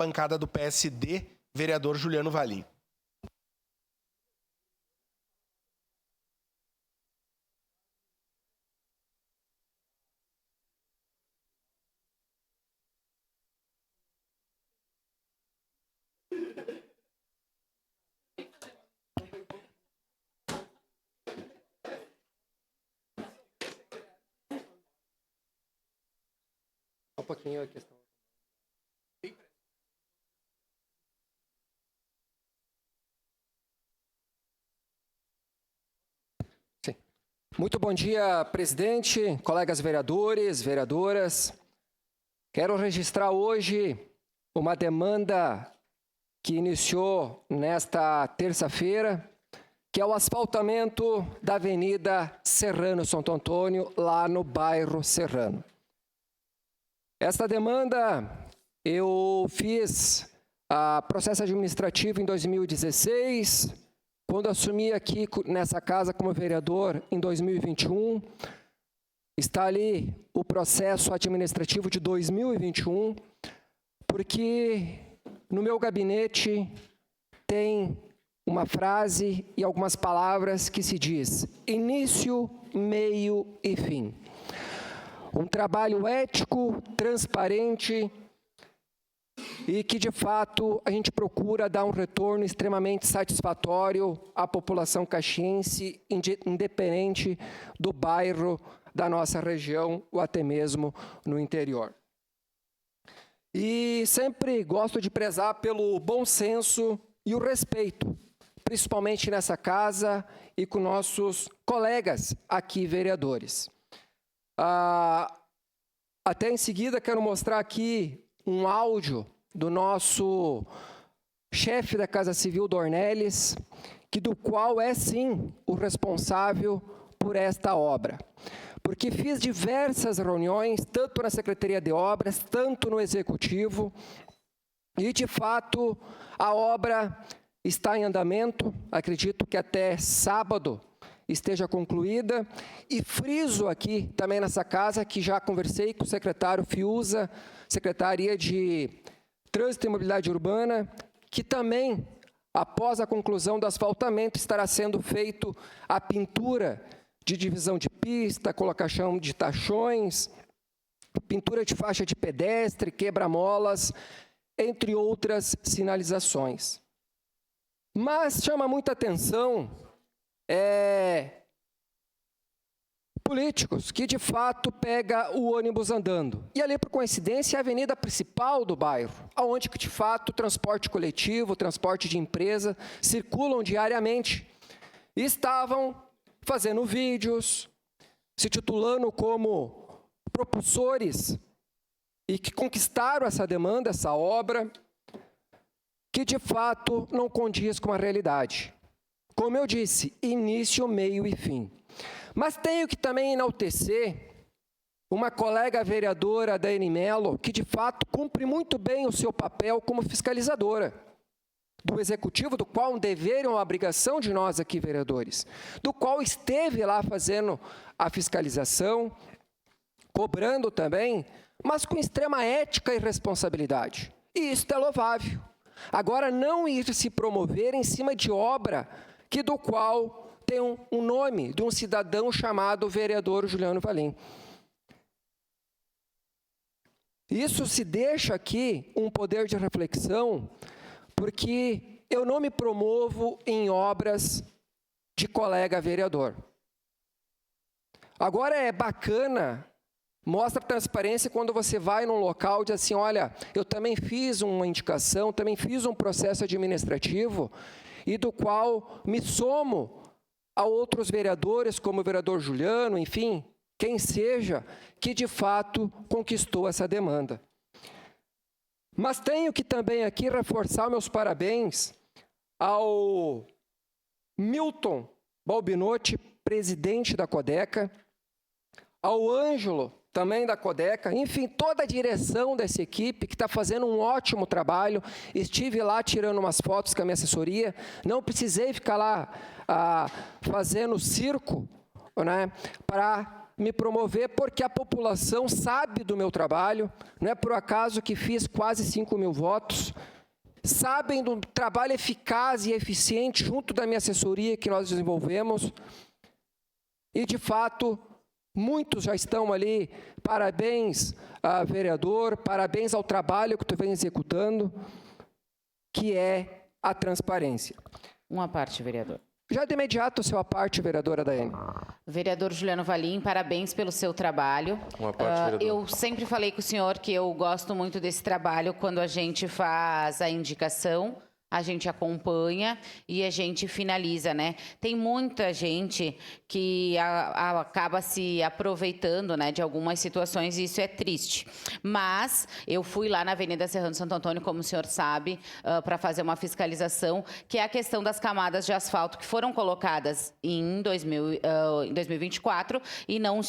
bancada do PSD, vereador Juliano Valim. Um pouquinho a questão. Sim. Muito bom dia, presidente, colegas vereadores, vereadoras. Quero registrar hoje uma demanda que iniciou nesta terça-feira, que é o asfaltamento da Avenida Serrano Santo Antônio, lá no bairro Serrano. Esta demanda eu fiz processo administrativo em 2016, quando assumi aqui nessa casa como vereador em 2021. Está ali o processo administrativo de 2021, porque no meu gabinete tem uma frase e algumas palavras que se diz: início, meio e fim. Um trabalho ético, transparente e que, de fato, a gente procura dar um retorno extremamente satisfatório à população caxiense, independente do bairro da nossa região ou até mesmo no interior. E sempre gosto de prezar pelo bom senso e o respeito, principalmente nessa casa e com nossos colegas aqui, vereadores. Até em seguida quero mostrar aqui um áudio do nosso chefe da Casa Civil, Dornelles, do qual é sim o responsável por esta obra. Porque fiz diversas reuniões, tanto na Secretaria de Obras, tanto no Executivo, e de fato a obra está em andamento, acredito que até sábado esteja concluída, e friso aqui também nessa casa que já conversei com o secretário Fiuza, Secretaria de Trânsito e Mobilidade Urbana, que também, após a conclusão do asfaltamento, estará sendo feito a pintura de divisão de pista, colocação de tachões, pintura de faixa de pedestre, quebra-molas, entre outras sinalizações. Mas chama muita atenção políticos que, de fato, pega o ônibus andando. E ali, por coincidência, é a avenida principal do bairro, onde, de fato, o transporte coletivo, o transporte de empresa circulam diariamente. E estavam fazendo vídeos, se titulando como propulsores e que conquistaram essa demanda, essa obra, que, de fato, não condiz com a realidade. Como eu disse, início, meio e fim. Mas tenho que também enaltecer uma colega vereadora, Daiane Mello, que de fato cumpre muito bem o seu papel como fiscalizadora do Executivo, do qual um dever e uma obrigação de nós aqui, vereadores, do qual esteve lá fazendo a fiscalização, cobrando também, mas com extrema ética e responsabilidade. E isso é louvável. Agora, não ir se promover em cima de obra do qual tem um nome de um cidadão chamado vereador Juliano Valim. Isso se deixa aqui um poder de reflexão, porque eu não me promovo em obras de colega vereador. Agora é bacana, mostra transparência quando você vai num local e diz assim: olha, eu também fiz uma indicação, também fiz um processo administrativo, e do qual me somo a outros vereadores, como o vereador Juliano, enfim, quem seja, que de fato conquistou essa demanda. Mas tenho que também aqui reforçar meus parabéns ao Milton Balbinotti, presidente da Codeca, ao Ângelo, também da Codeca, enfim, toda a direção dessa equipe que está fazendo um ótimo trabalho. Estive lá tirando umas fotos com a minha assessoria, não precisei ficar lá fazendo circo, né, para me promover porque a população sabe do meu trabalho, não é por acaso que fiz quase 5 mil votos, sabem do trabalho eficaz e eficiente junto da minha assessoria que nós desenvolvemos, e de fato, muitos já estão ali, parabéns, vereador, parabéns ao trabalho que tu vem executando, que é a transparência. Uma parte, vereador. Já de imediato, seu parte, vereadora Daiane. Vereador Juliano Valim, parabéns pelo seu trabalho. Uma parte, vereador. Eu sempre falei com o senhor que eu gosto muito desse trabalho quando a gente faz a indicação, a gente acompanha e a gente finaliza, né? Tem muita gente que acaba se aproveitando, né, de algumas situações e isso é triste. Mas eu fui lá na Avenida Serrano Santo Antônio, como o senhor sabe, para fazer uma fiscalização, que é a questão das camadas de asfalto que foram colocadas em 2024 e não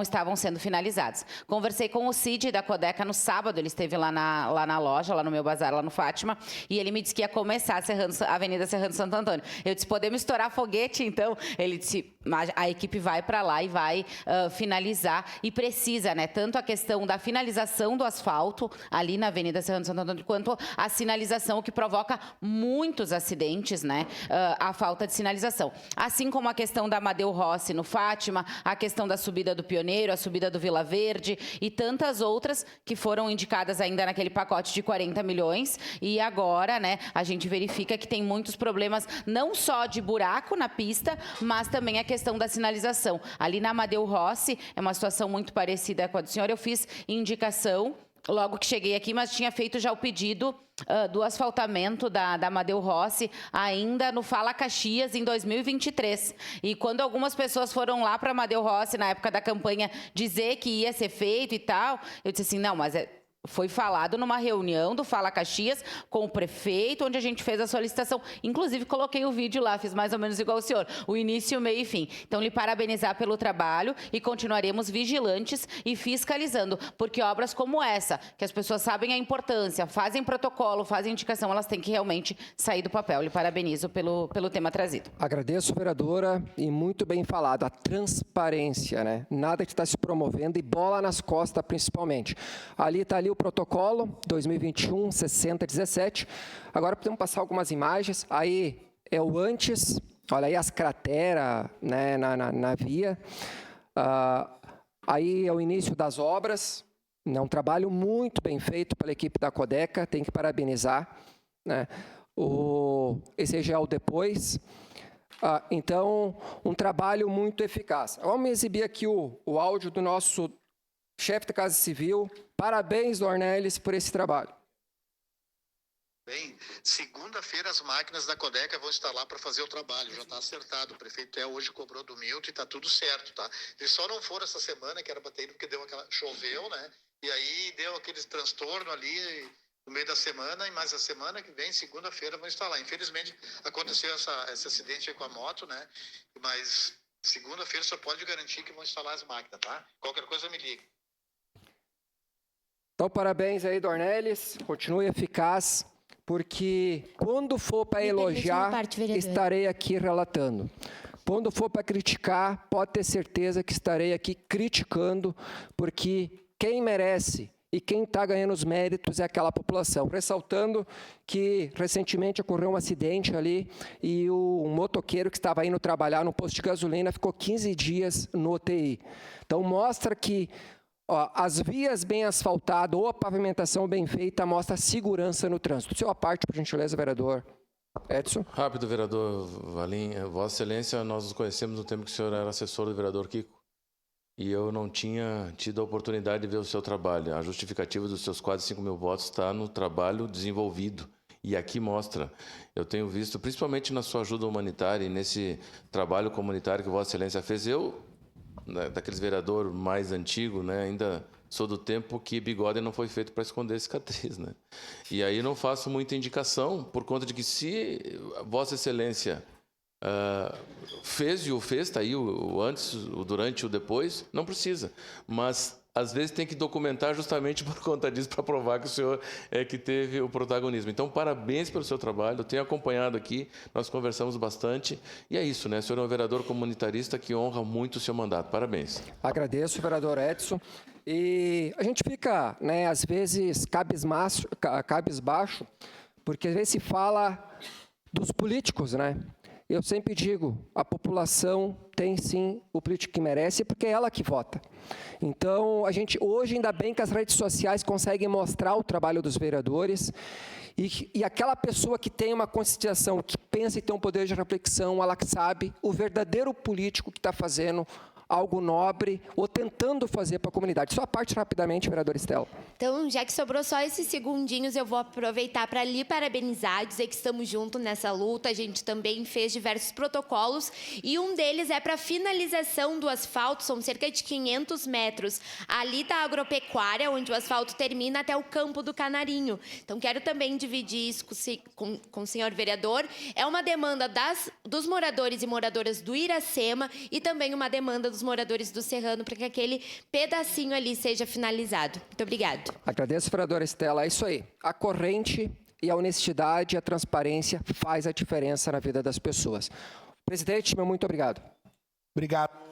estavam sendo finalizadas. Conversei com o Cid da Codeca no sábado, ele esteve lá na loja, lá no meu bazar, lá no Fátima, e ele me disse que ia começar a Avenida Serrano Santo Antônio. Eu disse, podemos estourar foguete, então? Ele disse, a equipe vai para lá e vai finalizar. E precisa, né? Tanto a questão da finalização do asfalto, ali na Avenida Serrano Santo Antônio, quanto a sinalização, que provoca muitos acidentes, né? A falta de sinalização. Assim como a questão da Amadeu Rossi no Fátima, a questão da subida do Pioneiro, a subida do Vila Verde e tantas outras que foram indicadas ainda naquele pacote de 40 milhões. E agora, né, a gente verifica que tem muitos problemas, não só de buraco na pista, mas também a questão da sinalização. Ali na Amadeu Rossi, é uma situação muito parecida com a do senhor. Eu fiz indicação logo que cheguei aqui, mas tinha feito já o pedido do asfaltamento da Amadeu Rossi ainda no Fala Caxias em 2023. E quando algumas pessoas foram lá para Amadeu Rossi na época da campanha dizer que ia ser feito e tal, eu disse assim, não, mas foi falado numa reunião do Fala Caxias com o prefeito, onde a gente fez a solicitação. Inclusive, coloquei o vídeo lá, fiz mais ou menos igual o senhor. O início, meio e fim. Então, lhe parabenizar pelo trabalho e continuaremos vigilantes e fiscalizando, porque obras como essa, que as pessoas sabem a importância, fazem protocolo, fazem indicação, elas têm que realmente sair do papel. Lhe parabenizo pelo tema trazido. Agradeço, vereadora, e muito bem falado. A transparência, né? Nada que está se promovendo e bola nas costas, principalmente. Ali está ali o protocolo 2021-6017. Agora podemos passar algumas imagens. Aí é o antes, olha aí as crateras, né, na via. Aí é o início das obras. É um trabalho muito bem feito pela equipe da Codeca, tem que parabenizar, né? Esse já é o depois. Então, um trabalho muito eficaz. Vamos exibir aqui o áudio do nosso chefe da Casa Civil. Parabéns, Dornelles, por esse trabalho. Bem, segunda-feira as máquinas da Codeca vão estar lá para fazer o trabalho, já está acertado. O prefeito hoje cobrou do Milton e está tudo certo, tá? Eles só não foram essa semana, que era para ter ido, porque choveu, né? E aí deu aquele transtorno ali no meio da semana, mas a semana que vem, segunda-feira, vão estar lá. Infelizmente, aconteceu esse acidente aí com a moto, né? Mas segunda-feira só pode garantir que vão instalar as máquinas, tá? Qualquer coisa me liga. Então, parabéns aí, Dornelles. Continue eficaz, porque quando for para elogiar, estarei aqui relatando. Quando for para criticar, pode ter certeza que estarei aqui criticando, porque quem merece e quem está ganhando os méritos é aquela população. Ressaltando que recentemente ocorreu um acidente ali e um motoqueiro que estava indo trabalhar no posto de gasolina ficou 15 dias no UTI. Então, mostra que as vias bem asfaltadas ou a pavimentação bem feita mostra segurança no trânsito. Seu parte, por gentileza, vereador Edson. Rápido, vereador Valim. Vossa Excelência, nós nos conhecemos no tempo que o senhor era assessor do vereador Kiko. E eu não tinha tido a oportunidade de ver o seu trabalho. A justificativa dos seus quase 5 mil votos está no trabalho desenvolvido. E aqui mostra, eu tenho visto, principalmente na sua ajuda humanitária e nesse trabalho comunitário que Vossa Excelência fez, daqueles vereador mais antigo, né, ainda sou do tempo que bigode não foi feito para esconder cicatriz, né? E aí não faço muita indicação, por conta de que se Vossa Excelência fez e o fez, está aí o antes, o durante e o depois, não precisa. Mas às vezes tem que documentar justamente por conta disso, para provar que o senhor é que teve o protagonismo. Então, parabéns pelo seu trabalho, eu tenho acompanhado aqui, nós conversamos bastante, e é isso, né? O senhor é um vereador comunitarista que honra muito o seu mandato. Parabéns. Agradeço, vereador Edson. E a gente fica, né, às vezes, cabisbaixo, porque às vezes se fala dos políticos, né? Eu sempre digo, a população tem sim o político que merece, porque é ela que vota. Então, a gente hoje, ainda bem que as redes sociais conseguem mostrar o trabalho dos vereadores, e aquela pessoa que tem uma conscientização, que pensa e tem um poder de reflexão, ela sabe o verdadeiro político que está fazendo algo nobre ou tentando fazer para a comunidade. Só a parte rapidamente, vereador Estela. Então, já que sobrou só esses segundinhos, eu vou aproveitar para lhe parabenizar, dizer que estamos juntos nessa luta. A gente também fez diversos protocolos e um deles é para a finalização do asfalto, são cerca de 500 metros, ali da agropecuária, onde o asfalto termina, até o campo do Canarinho. Então, quero também dividir isso com o senhor vereador. É uma demanda dos moradores e moradoras do Iracema e também uma demanda dos moradores do Serrano para que aquele pedacinho ali seja finalizado. Muito obrigado. Agradeço, vereadora Estela. É isso aí. A corrente e a honestidade e a transparência faz a diferença na vida das pessoas. Presidente, meu muito obrigado. Obrigado.